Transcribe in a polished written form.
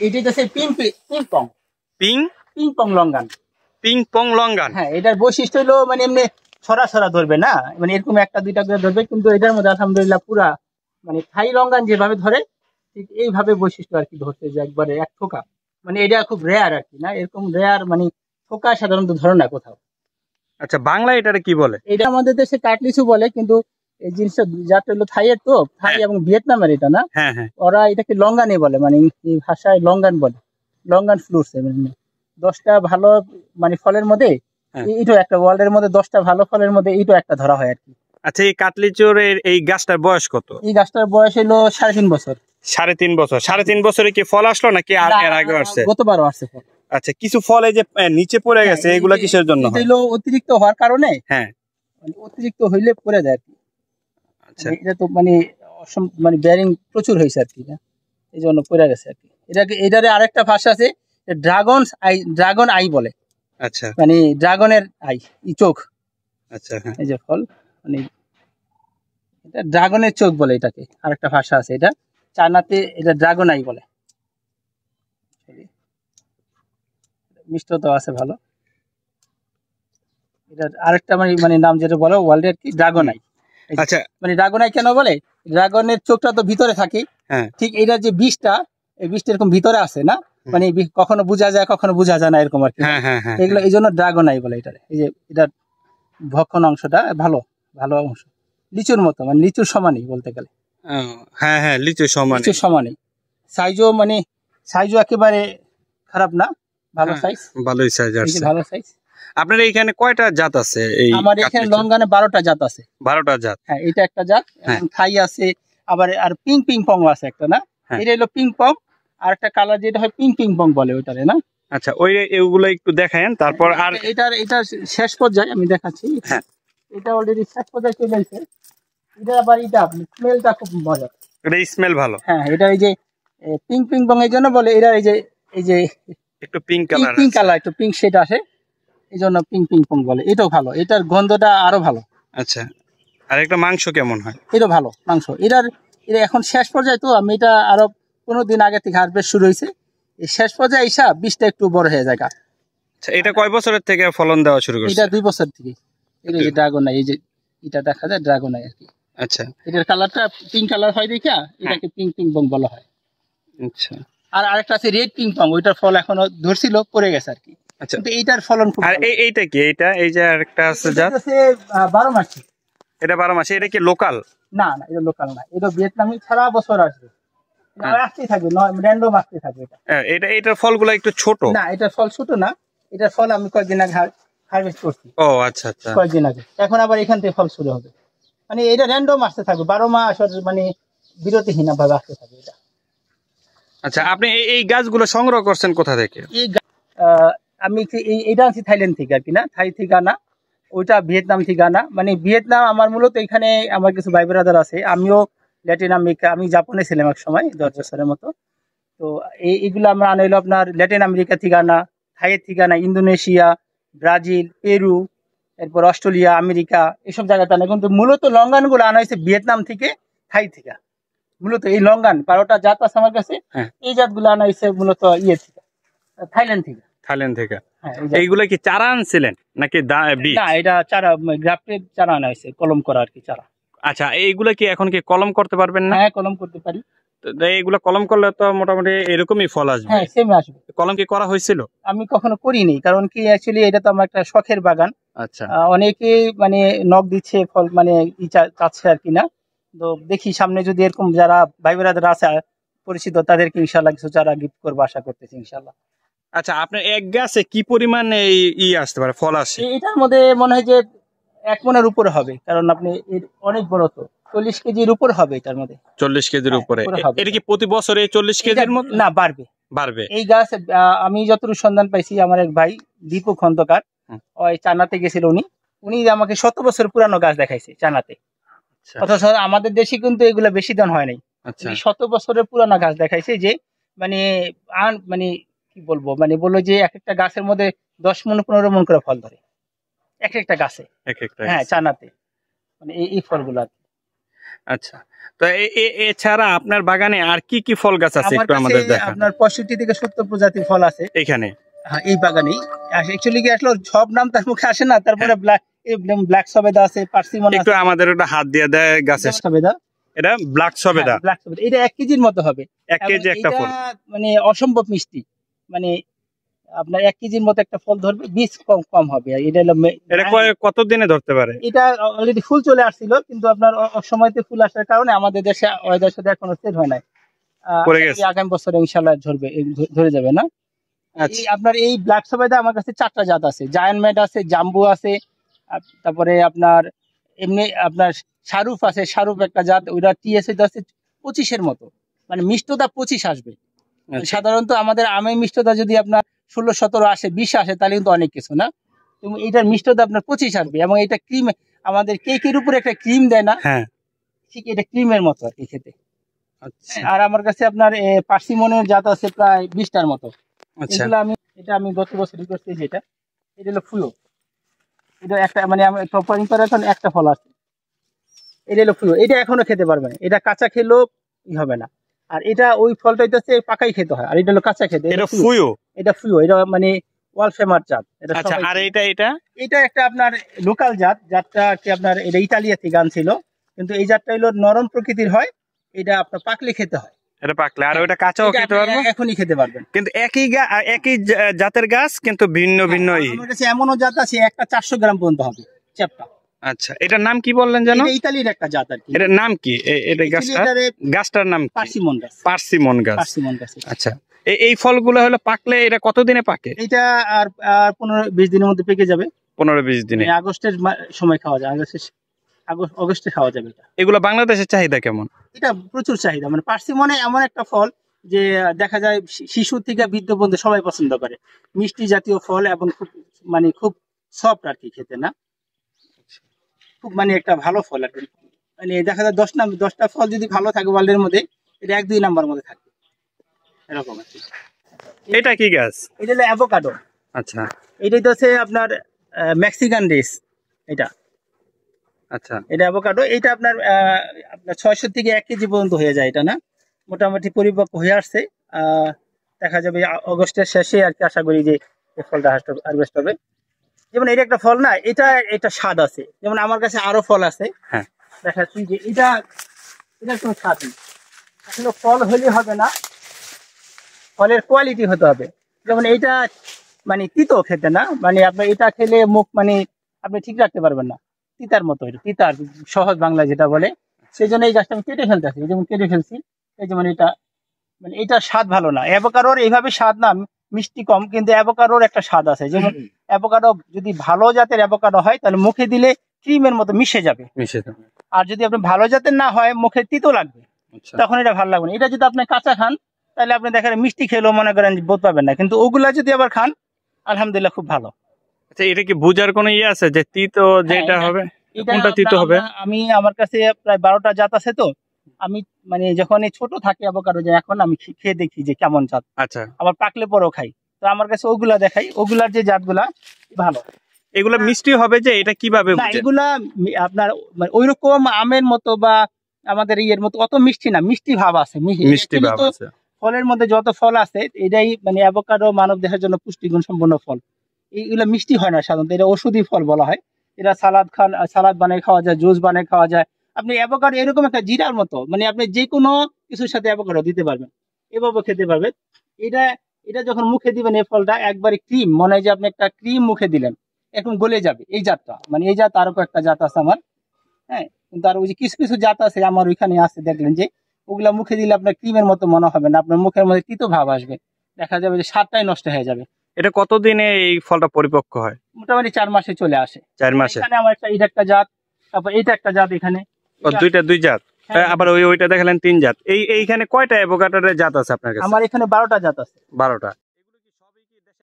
এটি হচ্ছে ping pong ping ping pong longan. Ping pong longan. হ্যাঁ, এটার বৈশিষ্ট্য হলো মানে এমনি ছড়া ছড়া ধরবে না, মানে এরকম একটা দুইটা করে ধরবে, কিন্তু এটার মধ্যে আলহামদুলিল্লাহ পুরা মানে থাই লঙ্গান যেভাবে ধরে ঠিক এইভাবে বৈশিষ্ট্য আর কি ধরতে, যে একবারে এক থোকা, মানে এটা খুব রেয়ার আর কি, না এরকম রেয়ার মানে থোকা সাধারণত ধরে না কোথাও। আচ্ছা, বাংলা এটারে কি বলে? এটা আমাদের দেশে কাটলিচু বলে, কিন্তু এই জিনিসটা যাতে হলো থাইয়ের, তো থাই এবং ভিয়েতনামের এটা না, হ্যাঁ হ্যাঁ, ওরা এটাকে লঙ্গানে বলে, মানে এই ভাষায় লঙ্গান বলে, লঙ্গান ফ্রুটস। 10টা ভালো মানে ফলের মধ্যে এইটাও একটা, ওয়ার্ল্ডের মধ্যে 10টা ভালো ফলের মধ্যে এইটাও একটা ধরা হয় আর কি। আচ্ছা, এই কাটলিচুর এই গাছটার বয়স কত? এই গাছটার বয়স হলো 3.5 বছর। 3.5 বছর। 3.5 বছরে কি ফল আসলো নাকি আর এর আগে আসছে? গতবারও আসছে ফল। আচ্ছা, কিছু ফল এই যে নিচে পড়ে গেছে, এগুলা কিসের জন্য হয়? এগুলো অতিরিক্ত হওয়ার কারণে, হ্যাঁ, মানে অতিরিক্ত হইলে পড়ে যায় আর কি। আচ্ছা, এটা তো মানে মানে বেয়ারিং প্রচুর হয়েছে আর কি, না এই জন্য পড়ে গেছে আর কি। এটারে আরেকটা ভাষা আছে, ড্রাগন আই বলে। আচ্ছা, মানে ড্রাগনের আই, চোখ। আচ্ছা, হ্যাঁ, এই যে ফল, মানে এটা ড্রাগনের চোখ বলে এটাকে, আরেকটা ভাষা আছে এটা চায়নাতে, এটা ড্রাগন আই বলে। মিষ্টতা আছে ভালো। এটা আরেকটা মানে নাম যেটা বলো ওয়ার্ল্ডে আর কি, ড্রাগন আই। আচ্ছা, মানে ড্রাগন আই কেন বলে, ড্রাগনের চোখটা তো ভিতরে থাকে, হ্যাঁ, ঠিক এটার যে বিষটা, এই বিষটা এরকম ভিতরে আছে না, মানে কখনো বোঝা যায় কখনো বোঝা যায় না এরকম আর কি। হ্যাঁ, হ্যাঁ, হ্যাঁ, এগুলো এই জন্য ড্রাগন আই বলে এটার। এই যে এটার ভক্ষণ অংশটা ভালো ভালো অংশ, লিচুর মতো, মানে লিচুর সমানই বলতে গেলে। হ্যাঁ হ্যাঁ, লিচু সমান, লিচুর সমানই। সাইজও মানে সাইজও একেবারে খারাপ না, ভালো সাইজ, ভালোই সাইজ আছে। ভালো সাইজ। আপনার এখানে কয়টা জাত আছে? এই আমার এখানে লঙ্গানে 12টা জাত আছে। 12টা জাত? হ্যাঁ, এটা একটা জাত, থাই আছে, আবার আর পিং পং আছে একটা, না এটা হলো পিং পং, আর একটা কালার যেটা হয় পিং পং বলে ওইটারে, না। আচ্ছা, ওই এগুলো একটু দেখায়েন, তারপর আর এটা শেষ পর্যায়ে আমি দেখাচ্ছি। হ্যাঁ, এটা অলরেডি শেষ পর্যায়ে চলে এসেছে। এটা আবার এটা স্মেলটা খুব মজার, এটা স্মেল ভালো। হ্যাঁ, এটা এই যে পিং পং এর জন্য বলে, এটা এই যে একটু পিঙ্ক কালার একটু পিঙ্ক শেড আসে, এই জন্য পিং পং বলে। এটাও ভালো, এটার গন্ধটা আরো ভালো। আচ্ছা, আর একটা মাংস কেমন হয়? এটা ভালো মাংস। এটা এখন শেষ পর্যায়ে, তো আমি এটা আরো 15 দিন আগে থেকে হারভেস্ট শুরু হয়েছে, এই শেষ পর্যায়ে এসা বীজটা একটু বড় হয়ে যায়। আচ্ছা, এটা কয় বছরের থেকে ফলন দেওয়া শুরু করছে? এটা 2 বছর থেকে। এটা যে ড্রাগন আই, এই যে এটা দেখা যায় ড্রাগন আই আর কি। আচ্ছা, এটার কালারটা পিঙ্ক কালার হয় দেখা, এটাকে পিং পং বলা হয়। আচ্ছা, আর আরেকটা আছে রেড পিং পং, ওইটার ফল এখনো ধরছিল, পড়ে গেছে আর কি। আচ্ছা, কিন্তু এইটার ফলন খুব। আর এইটা কি? এই যে আরেকটা আছে জাত, 12 মাসি। এটা 12 মাসে। এটা কি লোকাল? না না, এটা লোকাল না, এটা ভিয়েতনামি, সারা বছর আসবে, আসতেই থাকবে, র্যান্ডম আসতে থাকবে। এটার ফলগুলো একটু ছোট। না, এটার ফল ছোট না, এটার ফল আমি কয়েকদিন আগে হারভেস্ট করছি। ও আচ্ছা আচ্ছা, কয়েকদিন আগে, এখন আবার এখান থেকে ফল শুরু হবে। মানে এটা র্যান্ডম আসতে থাকবে, 12 মাস মানে বিরতিহীন ভাবে আসতে থাকবে এটা। আচ্ছা, আপনি এই গাছগুলো সংগ্রহ করছেন কোথা থেকে? আমি এইটা আনছি থাইল্যান্ড থেকে আর কি, না থাই থেকে আনা, ওইটা ভিয়েতনাম থেকে আনা। মানে ভিয়েতনাম আমার মূলত এখানে আমার কিছু ভাই ব্রাদার আছে, আমিও ল্যাটিন আমেরিকা, আমি জাপানে ছিলাম এক সময় 10 বছরের মতো। তো এইগুলো আমরা আনা হইলো আপনার ল্যাটিন আমেরিকা থেকে আনা, থাইয়ের থেকে আনা, ইন্দোনেশিয়া, ব্রাজিল, পেরু, এরপর অস্ট্রেলিয়া, আমেরিকা, এসব জায়গাতে আনা। কিন্তু মূলত লঙ্গানগুলো আনা হয়েছে ভিয়েতনাম থেকে, থাই থেকে। মূলত এই লঙ্গান 12টা জাত আছে আমার কাছে, এই জাতগুলো আনা হয়েছে মূলত ইয়ে থেকে, থাইল্যান্ড থেকে। এইগুলো কি চারা আনছিলেন নাকি বীজ? না, এটা চারা, গ্রাফটেড চারা আনা হয়েছে, কলম করা আর কি চারা। আচ্ছা, এইগুলা কি এখন কি কলম করতে পারবেন না? হ্যাঁ, কলম করতে পারি। এইগুলা কলম করলে তো মোটামুটি এরকমই ফল আসবে। হ্যাঁ, সেম আসবে। কলম কি করা হয়েছিল? আমি কখনো করিনি, কারণ কি অ্যাকচুয়ালি এটা তো আমার একটা শখের বাগান। আচ্ছা, অনেকে মানে নক দিচ্ছে ফল, মানে চাচ্ছে আর কি, না। তো দেখি সামনে যদি এরকম যারা ভাই বোনেরা আছে পরিচিত, তাদেরকে ইনশাল্লাহ কিছু চারা গিফট করবো আশা করতেছি ইনশাল্লাহ। আচ্ছা, আপনার এক গাছে কি পরিমাণ আসতে পারে, ফল আসে? এটার মধ্যে মনে হয় যে 1 মনের উপরে হবে, কারণ আপনি অনেক বড়, তো 40 কেজির উপর হবে এটার মধ্যে। 40 কেজির উপরে? এটা কি প্রতি বছরে 40 কেজির মতো? না, বাড়বে এই গাছ। আমি যতটুকু সন্ধান পাইছি, আমার এক ভাই দীপু খন্দকার, ওই চায়নাতে গেছিল, উনি আমাকে 100 বছর পুরানো গাছ দেখাইছে চায়নাতে। অথচ আমাদের দেশে কিন্তু এগুলো বেশি দিন হয় নাই। 100 বছরের পুরানো গাছ দেখাইছে, যে মানে মানে কি বলবো, মানে বললো যে এক একটা গাছের মধ্যে 10 মণ 15 মণ করে ফল ধরে এক একটা গাছে। হ্যাঁ, চায়নাতে মানে এই ফলগুলো আর কি। আচ্ছা, তো এছাড়া আপনার বাগানে আর কি কি ফল গাছ আছে আমার একটু আমাদের কাছে দেখান আপনার 65 থেকে 70 প্রজাতির ফল আছে এখানে। হ্যাঁ এই বাগানেই। অ্যাকচুয়ালি কি আসলে সব নাম তার মুখে আসে না, তারপরে ব্ল্যাক সবেদা আছে, পার্সিমন একটু আছে, আমাদের একটা হাত দিয়ে দেয় গাছে। সবেদা, এটা ব্ল্যাক সবেদা, ব্ল্যাক সবেদা, এটা 1 কেজির মতো হবে। 1 কেজি একটা এটা ফল। মানে অসম্ভব মিষ্টি, মানে আপনার 1 কেজির মতো একটা ফল ধরবে, বীজ কম কম হবে। আর এটা হলো এটা কত দিনে ধরতে পারে? এটা অলরেডি ফুল চলে আসছিল, কিন্তু আপনার সময়তে ফুল আসার কারণে আমাদের দেশে ওয়েদার সাথে এখনো সেট হয় নাই। পড়ে গেছে। আগামী বছরে ইনশাআল্লাহ ধরে যাবে না। আচ্ছা, আপনার এই ব্ল্যাক সবেদা আমার কাছে 4টা জাত আছে, জায়ান্ট ম্যাড আছে, জাম্বু আছে, তারপরে আপনার এমনি আপনার শারুফ আছে, শারুফ একটা জাত, ওইটা টিএসএ আছে 25-এর মতো, মানে মিষ্টতা 25 আসবে। আচ্ছা। সাধারণত আমাদের আমের মিষ্টতা যদি আপনার 16-17 আসে, 20 আসে, তাহলে কিন্তু অনেক কিছু না। তুমি এটার মিষ্টতা আপনার 25 আসবে, এবং এটা ক্রিম, আমাদের কেকের উপরে একটা ক্রিম দেয় না, হ্যাঁ, ঠিক এটা ক্রিমের মতো আর কি খেতে। আচ্ছা আর আমার কাছে আপনার পার্সিমনের জাত আছে প্রায় 20টার মতো। আচ্ছা। এগুলো আমি গত বছর করছি, যেটা এটা হলো ফুয়ো, এটা একটা মানে আমি টপারিং করে এখন একটা ফল আছে, এটা হলো ফুয়ো, এটা এখনো খেতে পারবে না, এটা কাঁচা খেলেও হবে না। আর এটা ওই ফলটা হচ্ছে পাকাই খেতে হয়, আর এটা হলো কাঁচা খেতে। এটা ফুয়ো, এটা ফুয়ো, এটা মানে ওয়ার্ল্ড ফেমাস জাত এটা। আচ্ছা, আর এটা একটা আপনার লোকাল জাত, জাতটা কি আপনার এটা ইতালিয়া থেকে আনছিল, কিন্তু এই জাতটা হলো নরম প্রকৃতির হয়, এটা আপনার পাকলে খেতে হয়। এটা পাকলে, আর ওটা কাঁচাও খেতে পারবো, এখনই খেতে পারবেন, কিন্তু একই জাতের গাছ কিন্তু ভিন্ন ভিন্ন। আমার কাছে এমনও জাত আছে একটা 400 গ্রাম পর্যন্ত হবে চ্যাপটা। আচ্ছা, এটার নাম কি বললেন যেন? এটা ইতালির একটা জাত আর কি। এটার নাম কি? এটা গাছটার নাম কি? পার্সিমন গাছ। পার্সিমন গাছ। পার্সিমন গাছ। আচ্ছা, এই ফলগুলো হলো পাকলে এটা কতদিনে পাকে? এটা আর 15-20 দিনের মধ্যে পেকে যাবে। 15-20 দিনে? আগস্টের সময় খাওয়া যায়, অগস্টে খাওয়া যাবে এটা। এগুলো বাংলাদেশের চাহিদা কেমন? এটা প্রচুর চাহিদা, মানে পার্সিমনে এমন একটা ফল যে দেখা যায় শিশু থেকে বৃদ্ধ পর্যন্ত সবাই পছন্দ করে, মিষ্টি জাতীয় ফল, এবং খুব মানে খুব সফট আর কি খেতে, না খুব মানে একটা ভালো ফল আর কি। মানে দেখা যায় 10টা ফল যদি ভালো থাকে ওয়ার্ল্ডের মধ্যে, এটা 1-2 নাম্বার মধ্যে থাকে, এরকম আর কি। এটা কি গাছ? এটা হলো অ্যাভোকাডো। আচ্ছা, এটাই তো হচ্ছে আপনার মেক্সিকান ডিশ এটা। আচ্ছা, এটা অ্যাভোকাডো, এটা আপনার 600 থেকে 1 কেজি পর্যন্ত হয়ে যায়, এটা না মোটামুটি পরিপক্ক হয়ে আসছে। দেখা যাবে অগস্টের শেষে আর কি, আশা করি যে এই ফলটা হারভেস্ট হবে। যেমন এটা একটা ফল না, এটা স্বাদ আছে, যেমন আমার কাছে আরো ফল আছে। হ্যাঁ, দেখাচ্ছি যে এটার কোনো স্বাদ নেই, আসলে ফল হলে হবে না, ফলের কোয়ালিটি হতে হবে। যেমন এইটা মানে তিতো খেতে, না মানে আপনার এটা খেলে মুখ মানে আপনি ঠিক রাখতে পারবেন না, তিতার মতো, এটা তিতার সহজ বাংলা যেটা বলে। সেই জন্য এই গাছটা আমি কেটে ফেলতেছি, যেমন কেটে ফেলছি। এই যেমন এটা মানে এটার স্বাদ ভালো না, অ্যাভোকাডোর এইভাবে স্বাদ না, মিষ্টি কম, কিন্তু অ্যাভোকাডোর একটা স্বাদ আছে। যেমন অ্যাভোকাডো যদি ভালো জাতের অ্যাভোকাডো হয়, তাহলে মুখে দিলে ক্রিমের মতো মিশে যাবে। আর যদি আপনি ভালো জাতের না হয়, মুখে তিতো লাগবে, তখন এটা ভালো লাগবে না। এটা যদি আপনি কাঁচা খান, তাহলে আপনি দেখেন মিষ্টি খেলেও মনে করেন বোধ পাবেন না, কিন্তু ওগুলা যদি আবার খান, আলহামদুলিল্লাহ খুব ভালো। আচ্ছা, এটা কি বুঝার কোনো ইয়ে আছে যে তিতো যেটা হবে, কোনটা তিতো হবে? আমি আমার কাছে প্রায় 12টা জাত আছে, তো আমি মানে যখন ছোট থাকে অ্যাভোকাডো, যে এখন আমি খেয়ে দেখি যে কেমন জাত। আচ্ছা, আবার পাকলে পরেও খাই, তো আমার কাছে ওগুলা দেখাই, ওগুলার যে জাতগুলা ভালো। এগুলা মিষ্টি হবে যে, এটা কিভাবে বুঝেন? এগুলা আপনার ওইরকম আমের মতো বা আমাদের ইয়ের মতো অত মিষ্টি না, মিষ্টি ভাব আছে। মিষ্টি ভাব আছে। ফলের মধ্যে যত ফল আছে, এটাই মানে অ্যাভোকাডো মানব দেহের জন্য পুষ্টিগুণ সম্পন্ন ফল। এইগুলা মিষ্টি হয় না সাধারণত, এটা ওষুধি ফল বলা হয়। এটা সালাদ বানিয়ে খাওয়া যায়, জুস বানিয়ে খাওয়া যায়। আপনি অ্যাভোকাডো এরকম একটা জিরার মতো, মানে আপনি যে কোনো কিছুর সাথে অ্যাভোকাডো দিতে পারবেন, এভাবে খেতে পারবেন। এটা এটা যখন মুখে দিবেন, এই ফলটা একবারে ক্রিম, মনে হয় যে আপনি একটা ক্রিম মুখে দিলেন, এখন গলে যাবে। এই জাতটা মানে এই জাত, আরো কয়েকটা জাত আছে আমার, হ্যাঁ, কিন্তু আর ওই যে কিছু কিছু জাত আছে আমার ওইখানে আছে, দেখলেন যে ওগুলা মুখে দিলে আপনার ক্রিমের মতো মনে হবে না, আপনার মুখের মধ্যে তিতো ভাব আসবে, দেখা যাবে যে স্বাদটাই নষ্ট হয়ে যাবে। এটা কতদিনে এই ফলটা পরিপক্ক হয়? মোটামুটি 4 মাসে চলে আসে। 4 মাসে? এখানে আমার এটা একটা জাত, তারপর এটা একটা জাত, এখানে দুই জাত। আবার ওইটা দেখালেন 3 জাত। এইখানে কয়টা অ্যাভোকাডোর জাত আছে আপনার কাছে? আমার এখানে 12টা জাত আছে। 12টা?